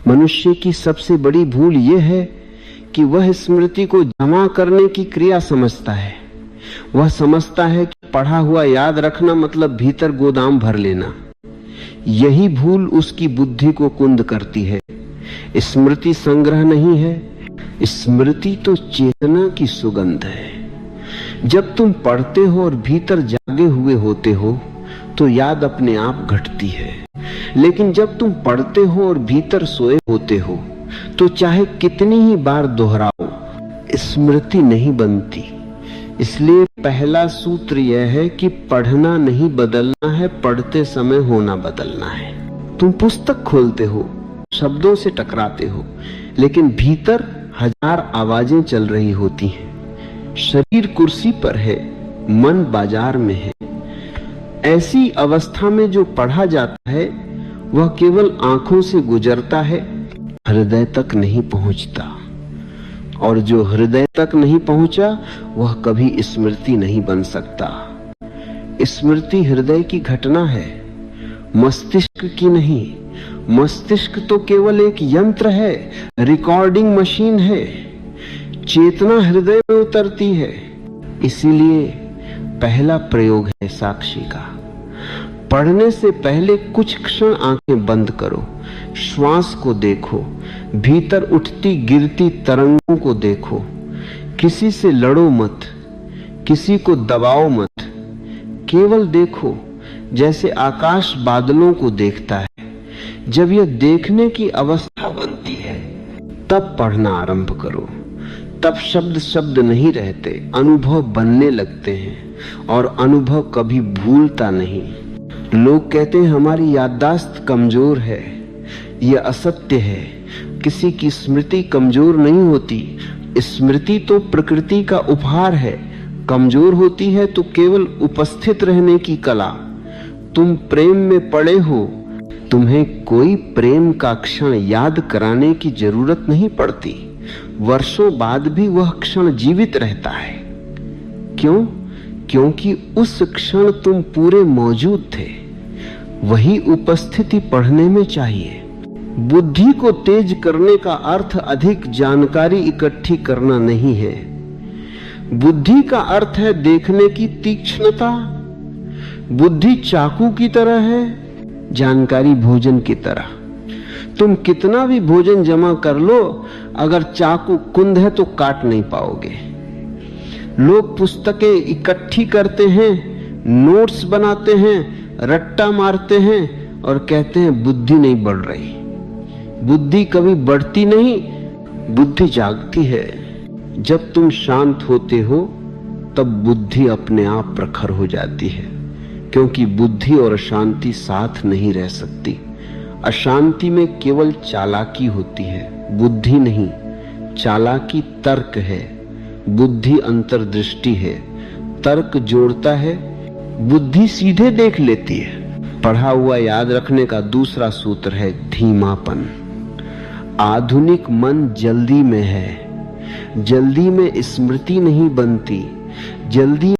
मनुष्य की सबसे बड़ी भूल यह है कि वह स्मृति को जमा करने की क्रिया समझता है। वह समझता है कि पढ़ा हुआ याद रखना मतलब भीतर गोदाम भर लेना। यही भूल उसकी बुद्धि को कुंद करती है। स्मृति संग्रह नहीं है, स्मृति तो चेतना की सुगंध है। जब तुम पढ़ते हो और भीतर जागे हुए होते हो तो याद अपने आप घटती है, लेकिन जब तुम पढ़ते हो और भीतर सोए होते हो तो चाहे कितनी ही बार दोहराओ, स्मृति नहीं बनती। इसलिए पहला सूत्र यह है कि पढ़ना नहीं बदलना है, पढ़ते समय होना बदलना है। तुम पुस्तक खोलते हो, शब्दों से टकराते हो, लेकिन भीतर हजार आवाजें चल रही होती हैं। शरीर कुर्सी पर है, मन बाजार में है। ऐसी अवस्था में जो पढ़ा जाता है वह केवल आंखों से गुजरता है, हृदय तक नहीं पहुंचता। और जो हृदय तक नहीं पहुंचा वह कभी स्मृति नहीं बन सकता। स्मृति हृदय की घटना है, मस्तिष्क की नहीं। मस्तिष्क तो केवल एक यंत्र है, रिकॉर्डिंग मशीन है। चेतना हृदय में उतरती है। इसीलिए पहला प्रयोग है साक्षी का। पढ़ने से पहले कुछ क्षण आंखें बंद करो, श्वास को देखो, भीतर उठती गिरती तरंगों को देखो। किसी से लड़ो मत, किसी को दबाओ मत, केवल देखो जैसे आकाश बादलों को देखता है। जब यह देखने की अवस्था बनती है तब पढ़ना आरंभ करो। तब शब्द शब्द नहीं रहते, अनुभव बनने लगते हैं, और अनुभव कभी भूलता नहीं। लोग कहते हैं हमारी याददाश्त कमजोर है। यह असत्य है। किसी की स्मृति कमजोर नहीं होती। स्मृति तो प्रकृति का उपहार है। कमजोर होती है तो केवल उपस्थित रहने की कला। तुम प्रेम में पड़े हो, तुम्हें कोई प्रेम का क्षण याद कराने की जरूरत नहीं पड़ती। वर्षों बाद भी वह क्षण जीवित रहता है। क्यों? क्योंकि उस क्षण तुम पूरे मौजूद थे। वही उपस्थिति पढ़ने में चाहिए। बुद्धि को तेज करने का अर्थ अधिक जानकारी इकट्ठी करना नहीं है। बुद्धि का अर्थ है देखने की तीक्ष्णता। बुद्धि चाकू की तरह है, जानकारी भोजन की तरह। तुम कितना भी भोजन जमा कर लो, अगर चाकू कुंद है तो काट नहीं पाओगे। लोग पुस्तकें इकट्ठी करते हैं, नोट्स बनाते हैं, रट्टा मारते हैं और कहते हैं बुद्धि नहीं बढ़ रही। बुद्धि कभी बढ़ती नहीं, बुद्धि जागती है। जब तुम शांत होते हो तब बुद्धि अपने आप प्रखर हो जाती है, क्योंकि बुद्धि और शांति साथ नहीं रह सकती। अशांति में केवल चालाकी होती है, बुद्धि नहीं। चालाकी तर्क है, बुद्धि अंतर्दृष्टि है। तर्क जोड़ता है, बुद्धि सीधे देख लेती है। पढ़ा हुआ याद रखने का दूसरा सूत्र है धीमापन। आधुनिक मन जल्दी में है। जल्दी में स्मृति नहीं बनती, जल्दी